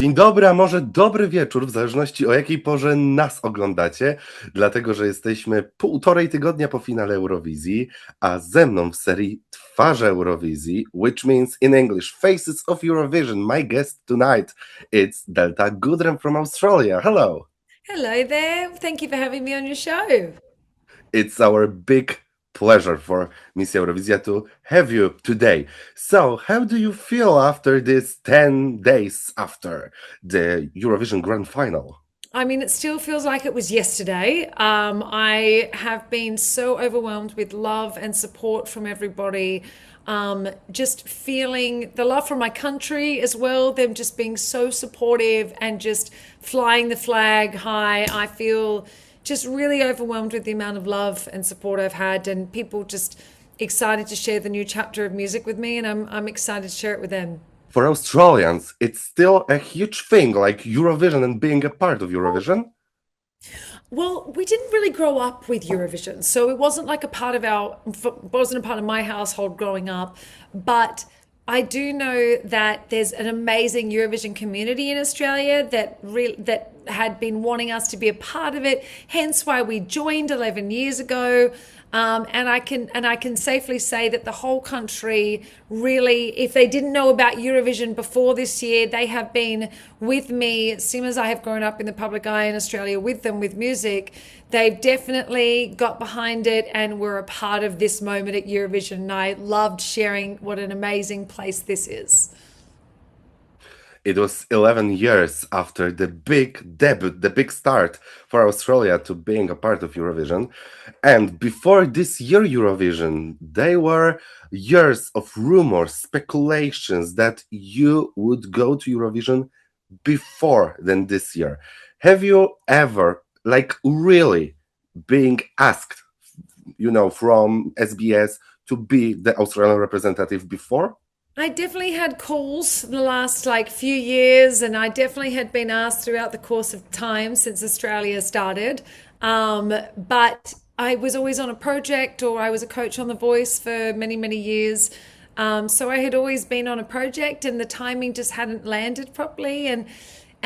Dzień dobry, a może dobry wieczór, w zależności o jakiej porze nas oglądacie, dlatego że jesteśmy półtorej tygodnia po finale Eurowizji, a ze mną w serii Twarze Eurowizji, which means in English Faces of Eurovision, my guest tonight, it's Deltą Goodrem from Australia. Hello! Hello there. Thank you for having me on your show. It's our big pleasure for Misja Eurowizja to have you today. So, how do you feel after this 10 days after the Eurovision Grand Final? I mean, it still feels like it was yesterday. I have been so overwhelmed with love and support from everybody. Just feeling the love from my country as well, them just being so supportive and just flying the flag high. I feel just really overwhelmed with the amount of love and support I've had, and people just excited to share the new chapter of music with me, and I'm excited to share it with them. For Australians, it's still a huge thing, like Eurovision and being a part of Eurovision. Well, we didn't really grow up with Eurovision, so it wasn't like wasn't a part of my household growing up. But I do know that there's an amazing Eurovision community in Australia that had been wanting us to be a part of it. Hence why we joined 11 years ago. And I can safely say that the whole country really, if they didn't know about Eurovision before this year, they have been with me as soon as I have grown up in the public eye in Australia with them with music. They've definitely got behind it and were a part of this moment at Eurovision. And I loved sharing what an amazing place this is. It was 11 years after the big debut, the big start for Australia to being a part of Eurovision. And before this year Eurovision, there were years of rumors, speculations that you would go to Eurovision before than this year. Have you ever, like really, being asked, from SBS to be the Australian representative before? I definitely had calls the last few years, and I definitely had been asked throughout the course of time since Australia started. But I was always on a project, or I was a coach on The Voice for many, many years. So I had always been on a project, and the timing just hadn't landed properly.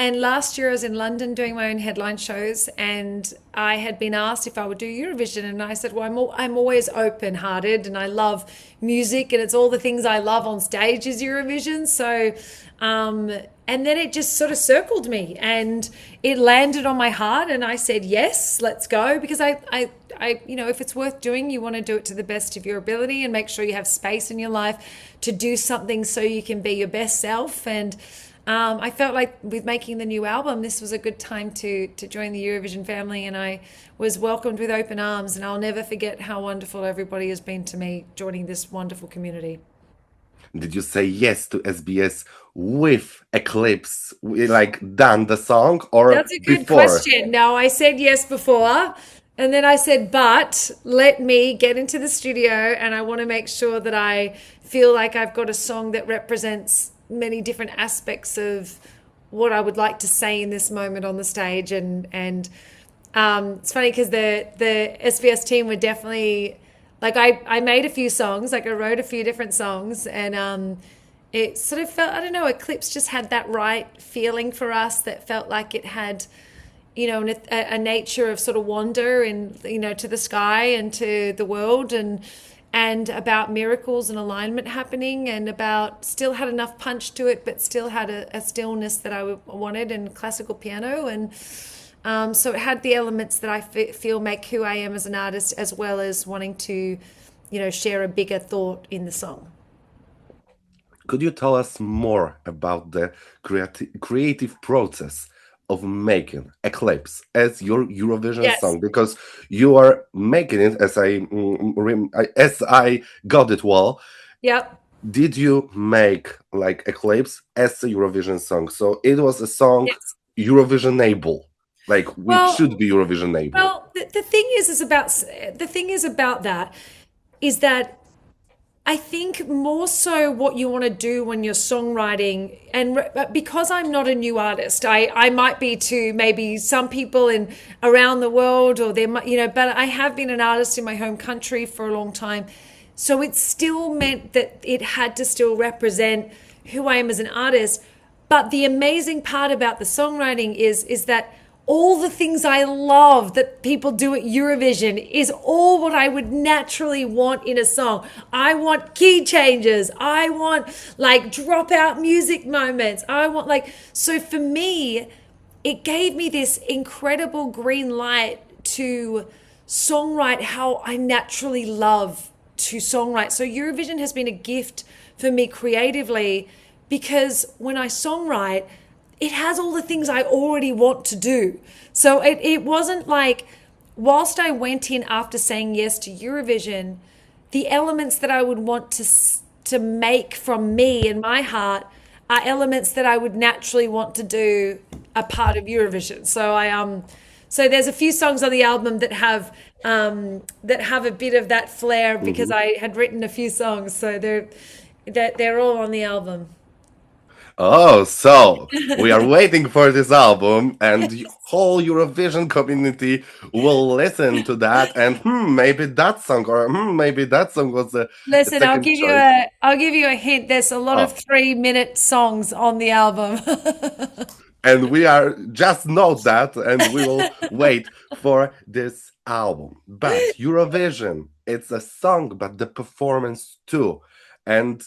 And last year I was in London doing my own headline shows, and I had been asked if I would do Eurovision, and I said, well, I'm always open-hearted, and I love music, and it's all the things I love on stage is Eurovision. So, and then it just sort of circled me, and it landed on my heart, and I said, yes, let's go, because I if it's worth doing, you want to do it to the best of your ability and make sure you have space in your life to do something so you can be your best self. And I felt like with making the new album, this was a good time to join the Eurovision family, and I was welcomed with open arms, and I'll never forget how wonderful everybody has been to me joining this wonderful community. Did you say yes to SBS with Eclipse, like done the song, or That's a good before? question. No, I said yes before, and then I said, but let me get into the studio, and I want to make sure that I feel like I've got a song that represents many different aspects of what I would like to say in this moment on the stage. And it's funny because the SBS team were definitely I made a few songs, I wrote a few different songs, and it sort of felt, I don't know, Eclipse just had that right feeling for us that felt like it had a nature of sort of wonder and to the sky and to the world, and about miracles and alignment happening, and about still had enough punch to it, but still had a stillness that I wanted, and classical piano. And so it had the elements that I feel make who I am as an artist, as well as wanting to, share a bigger thought in the song. Could you tell us more about the creative process of making Eclipse as your Eurovision Yes. song? Because you are making it, as I got it well. Yep. Did you make like Eclipse as a Eurovision song? So it was a song Yes. Eurovisionable, like which Well, should be Eurovisionable. Well, the thing is about that is that I think more so what you want to do when you're songwriting, and because I'm not a new artist, I might be to maybe some people in around the world, or there might, but I have been an artist in my home country for a long time. So it still meant that it had to still represent who I am as an artist. But the amazing part about the songwriting is that all the things I love that people do at Eurovision is all what I would naturally want in a song. I want key changes. I want like drop out music moments. I want like, so for me, it gave me this incredible green light to songwrite how I naturally love to songwrite. So Eurovision has been a gift for me creatively because when I songwrite, it has all the things I already want to do. So it wasn't like, whilst I went in after saying yes to Eurovision, the elements that I would want to make from me and my heart are elements that I would naturally want to do a part of Eurovision. So there's a few songs on the album that have a bit of that flair because I had written a few songs. So they're all on the album. Oh, so we are waiting for this album, and the whole Eurovision community will listen to that, and maybe that song, or maybe that song was the Listen, I'll second give choice. I'll give you a hint. There's a lot of 3-minute songs on the album. And we are just note that, and we will wait for this album. But Eurovision, it's a song, but the performance too. And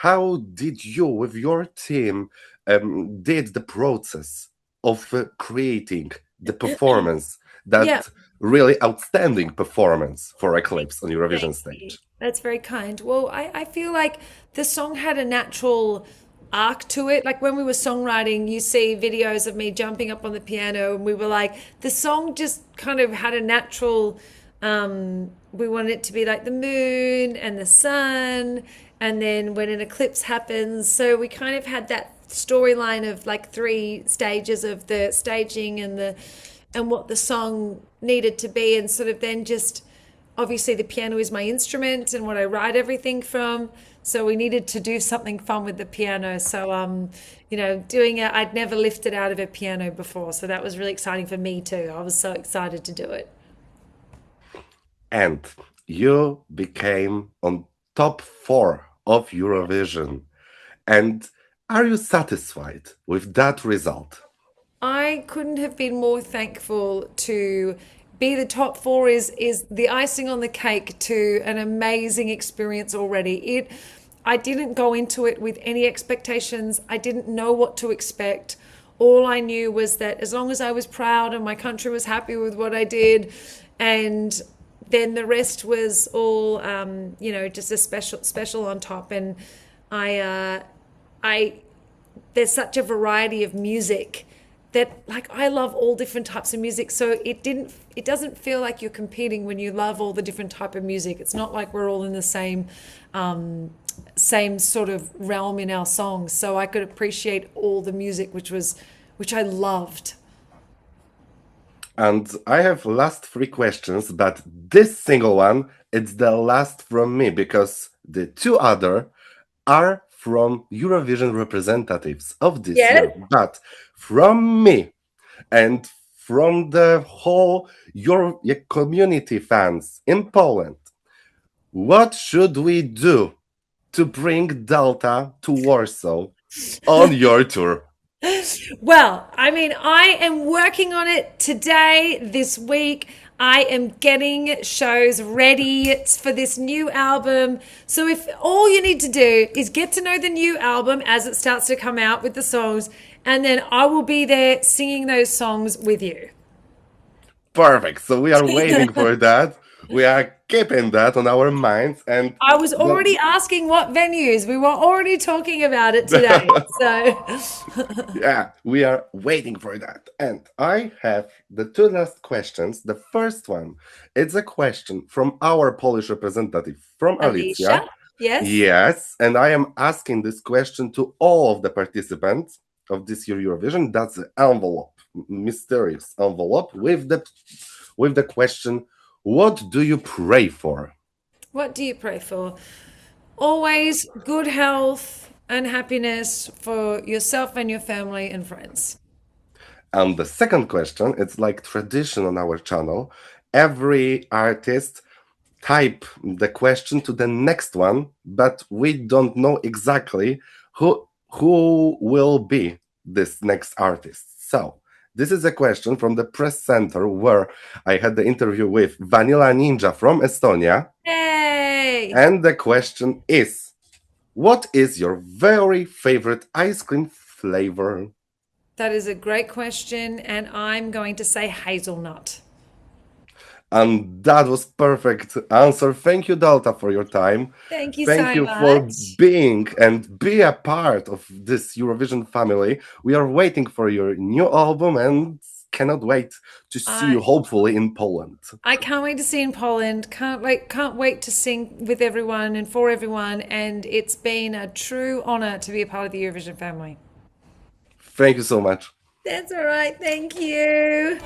how did you, with your team, did the process of creating the performance, that Yeah. really outstanding performance for Eclipse on Eurovision stage? That's very kind. Well, I feel like the song had a natural arc to it. Like when we were songwriting, you see videos of me jumping up on the piano, and we were like, the song just kind of had a natural, we wanted it to be like the moon and the sun, and then when an eclipse happens. So we kind of had that storyline of like 3 stages of the staging and what the song needed to be, and sort of then just obviously the piano is my instrument and what I write everything from. So we needed to do something fun with the piano. So, doing it, I'd never lifted out of a piano before. So that was really exciting for me too. I was so excited to do it. And you became on top 4 of Eurovision. And are you satisfied with that result? I couldn't have been more thankful to be the top 4 is the icing on the cake to an amazing experience already. I didn't go into it with any expectations. I didn't know what to expect. All I knew was that as long as I was proud and my country was happy with what I did, and then the rest was all just a special on top. And I there's such a variety of music that, like, I love all different types of music, so it doesn't feel like you're competing when you love all the different type of music. It's not like we're all in the same sort of realm in our songs, so I could appreciate all the music, which I loved. And I have last 3 questions, but this single one, it's the last from me, because the 2 other are from Eurovision representatives of this year. But from me and from the whole your community fans in Poland, what should we do to bring Delta to Warsaw on your tour? Well, I mean, I am working on it today, this week. I am getting shows ready for this new album. So if all you need to do is get to know the new album as it starts to come out with the songs, and then I will be there singing those songs with you. Perfect. So we are waiting for that. We are keeping that on our minds. And I was already asking what venues. We were already talking about it today. So yeah, we are waiting for that. And I have the 2 last questions. The first one, it's a question from our Polish representative, from Alicia. Yes. Yes, and I am asking this question to all of the participants of this year Eurovision. That's the envelope, mysterious envelope with the question, what do you pray for? What do you pray for? Always good health and happiness for yourself and your family and friends. And the second question, it's like tradition on our channel. Every artist type the question to the next one, but we don't know exactly who who will be this next artist? So, this is a question from the press center where I had the interview with Vanilla Ninja from Estonia. Yay! And the question is, what is your very favorite ice cream flavor? That is a great question, and I'm going to say hazelnut. And that was perfect answer. Thank you, Delta, for your time. Thank you Thank so you much. for being and be a part of this Eurovision family. We are waiting for your new album and cannot wait to see you hopefully in Poland. I can't wait to see in Poland. Can't wait to sing with everyone and for everyone. And it's been a true honor to be a part of the Eurovision family. Thank you so much. That's all right. Thank you.